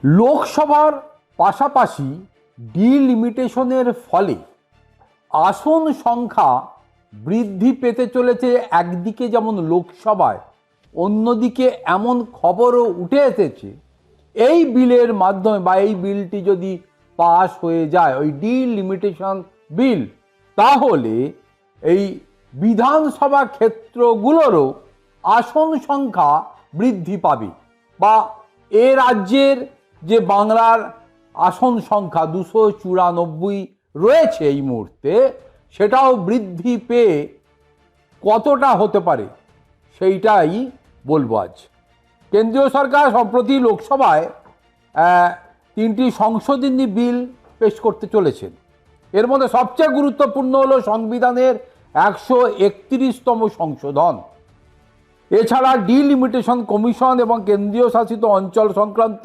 লোকসভার পাশাপাশি ডিলিমিটেশনের ফলে আসন সংখ্যা বৃদ্ধি পেতে চলেছে। একদিকে যেমন লোকসভায়, অন্যদিকে এমন খবরও উঠে এসেছে এই বিলের মাধ্যমে বা এই বিলটি যদি পাস হয়ে যায়, ওই ডিলিমিটেশন বিল, তাহলে এই বিধানসভা ক্ষেত্রগুলোরও আসন সংখ্যা বৃদ্ধি পাবে। বা এ রাজ্যের যে বাংলার আসন সংখ্যা 294 রয়েছে এই মুহূর্তে, সেটাও বৃদ্ধি পেয়ে কতটা হতে পারে সেইটাই বলবো আজ। কেন্দ্রীয় সরকার সম্প্রতি লোকসভায় 3টি সংশোধনী বিল পেশ করতে চলেছেন। এর মধ্যে সবচেয়ে গুরুত্বপূর্ণ হলো সংবিধানের 131তম সংশোধন। এছাড়া ডিলিমিটেশন কমিশন এবং কেন্দ্রীয় শাসিত অঞ্চল সংক্রান্ত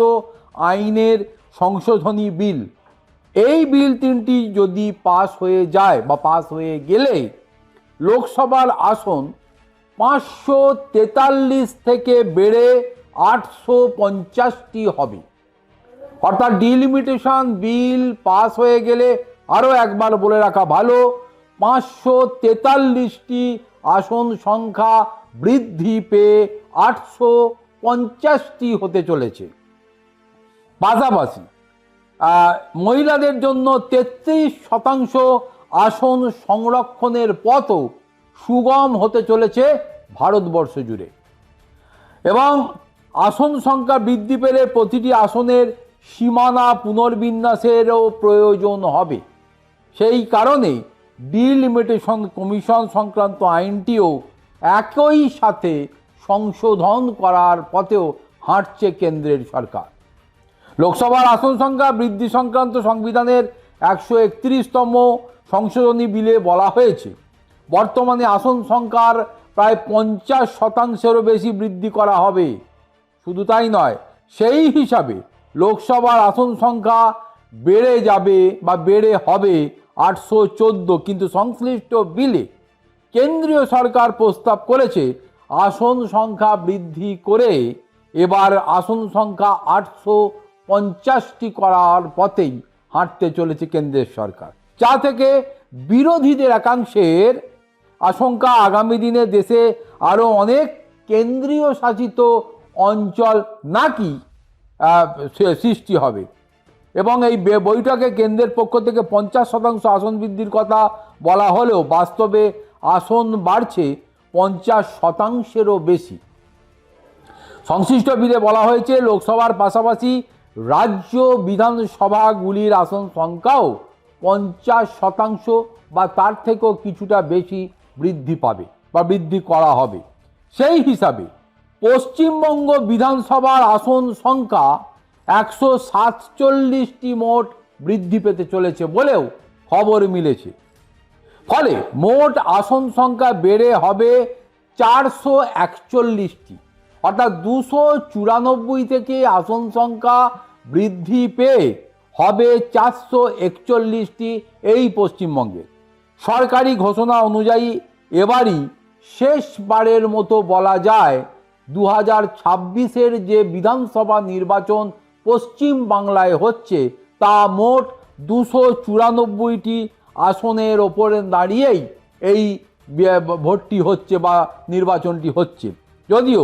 আইনের সংশোধনী বিল। এই বিল 3টি যদি পাস হয়ে যায় বা পাস হয়ে গেলে লোকসভার আসন 543 থেকে বেড়ে 850টি হবে। অর্থাৎ ডিলিমিটেশন বিল পাস হয়ে গেলে, আরও একবার বলে রাখা ভালো, 543টি আসন সংখ্যা বৃদ্ধি পেয়ে 850টি হতে চলেছে। পাশাপাশি মহিলাদের জন্য 33% আসন সংরক্ষণের পথও সুগম হতে চলেছে ভারতবর্ষ জুড়ে। এবং আসন সংখ্যা বৃদ্ধি পেলে প্রতিটি আসনের সীমানা পুনর্বিন্যাসেরও প্রয়োজন হবে। সেই কারণে ডিলিমিটেশন কমিশন সংক্রান্ত আইনটিও একই সাথে সংশোধন করার পথেও হাঁটছে কেন্দ্রের সরকার। লোকসভার আসন সংখ্যা বৃদ্ধি সংক্রান্ত সংবিধানের 131তম সংশোধনী বিলে বলা হয়েছে, বর্তমানে আসন সংখ্যার প্রায় 50%-এরও বেশি বৃদ্ধি করা হবে। শুধু তাই নয়, সেই হিসাবে লোকসভার আসন সংখ্যা বেড়ে যাবে বা বেড়ে হবে 814। কিন্তু সংশ্লিষ্ট বিলে কেন্দ্রীয় সরকার প্রস্তাব করেছে আসন সংখ্যা বৃদ্ধি করে এবার আসন সংখ্যা 850টি করার পথেই হাঁটতে চলেছে কেন্দ্রের সরকার, যা থেকে বিরোধীদের একাংশের আশঙ্কা আগামী দিনে দেশে আরও অনেক কেন্দ্রীয় শাসিত অঞ্চল নাকি সৃষ্টি হবে। এবং এই বৈঠকে কেন্দ্রের পক্ষ থেকে 50% আসন বৃদ্ধির কথা বলা হলেও বাস্তবে আসন বাড়ছে 50%-এরও বেশি। সংশ্লিষ্ট বিলে বলা হয়েছে লোকসভার পাশাপাশি রাজ্য বিধানসভাগুলির আসন সংখ্যাও 50% বা তার থেকেও কিছুটা বেশি বৃদ্ধি পাবে বা বৃদ্ধি করা হবে। সেই হিসাবে পশ্চিমবঙ্গ বিধানসভার আসন সংখ্যা 147টি মোট বৃদ্ধি পেতে চলেছে বলেও খবর মিলেছে। ফলে মোট আসন সংখ্যা বেড়ে হবে 441টি। অর্থাৎ 294 থেকে আসন সংখ্যা বৃদ্ধি পেয়ে হবে 441টি এই পশ্চিমবঙ্গে। সরকারি ঘোষণা অনুযায়ী এবারই শেষবারের মতো বলা যায় 2026-এর যে বিধানসভা নির্বাচন পশ্চিম বাংলায় হচ্ছে তা মোট 294টি আসনের ওপরে দাঁড়িয়েই এই ভোটটি হচ্ছে বা নির্বাচনটি হচ্ছে। যদিও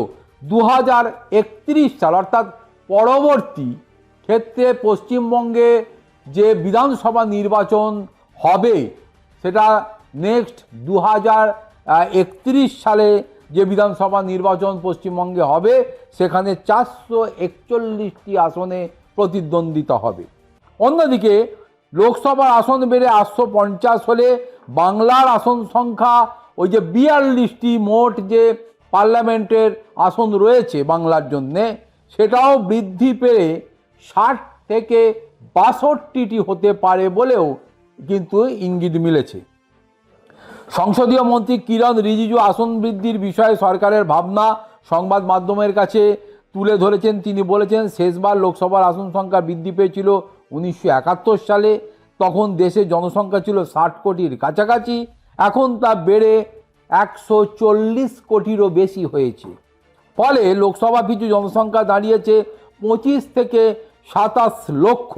2031 সাল অর্থাৎ পরবর্তী ক্ষেত্রে পশ্চিমবঙ্গে যে বিধানসভা নির্বাচন হবে সেটা নেক্সট 2031 সালে যে বিধানসভা নির্বাচন পশ্চিমবঙ্গে হবে সেখানে 441টি আসনে প্রতিদ্বন্দ্বিতা হবে। অন্যদিকে লোকসভার আসন বেড়ে 850 হলে বাংলার আসন সংখ্যা ওই যে 42টি মোট যে পার্লামেন্টের আসন রয়েছে বাংলার জন্যে, সেটাও বৃদ্ধি পেয়ে 60 থেকে 62টি হতে পারে বলেও কিন্তু ইঙ্গিত মিলেছে। সংসদীয় মন্ত্রী কিরণ রিজিজু আসন বৃদ্ধির বিষয়ে সরকারের ভাবনা সংবাদ মাধ্যমের কাছে তুলে ধরেছেন। তিনি বলেছেন, শেষবার লোকসভার আসন সংখ্যা বৃদ্ধি পেয়েছিল 1971 সালে। তখন দেশের জনসংখ্যা ছিল 60 কোটির কাছাকাছি। এখন তা বেড়ে 140 কোটিরও বেশি হয়েছে। ফলে লোকসভা পিছু জনসংখ্যা দাঁড়িয়েছে 25 থেকে 27 লক্ষ,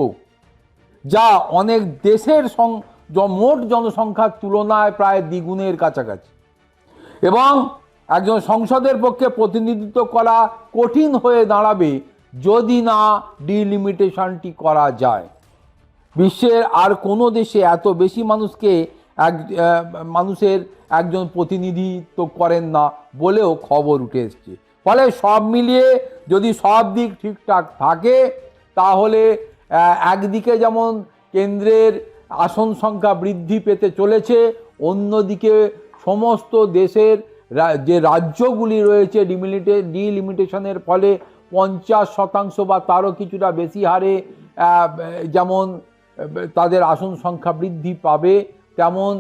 যা অনেক দেশের মোট জনসংখ্যার তুলনায় প্রায় দ্বিগুণের কাছাকাছি। এবং একজন সংসদের পক্ষে প্রতিনিধিত্ব করা কঠিন হয়ে দাঁড়াবে যদি না ডিলিমিটেশনটি করা যায়। বিশ্বের আর কোনো দেশে এত বেশি মানুষের একজন প্রতিনিধিত্ব করেন না বলেও খবর উঠে এসছে। ফলে সব মিলিয়ে যদি সব দিক ঠিকঠাক থাকে, তাহলে একদিকে যেমন কেন্দ্রের আসন সংখ্যা বৃদ্ধি পেতে চলেছে, অন্যদিকে সমস্ত দেশের যে রাজ্যগুলি রয়েছে ডিলিমিটেশনের ফলে 50% বা তারও কিছুটা বেশি হারে যেমন তাদের আসন সংখ্যা বৃদ্ধি পাবে, তেমন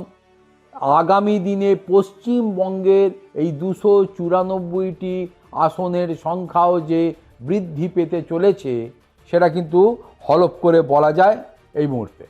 আগামী দিনে পশ্চিমবঙ্গের এই 294টি আসনের সংখ্যাও যে বৃদ্ধি পেতে চলেছে, সেটা কিন্তু হলফ করে বলা যায় এই মুহূর্তে।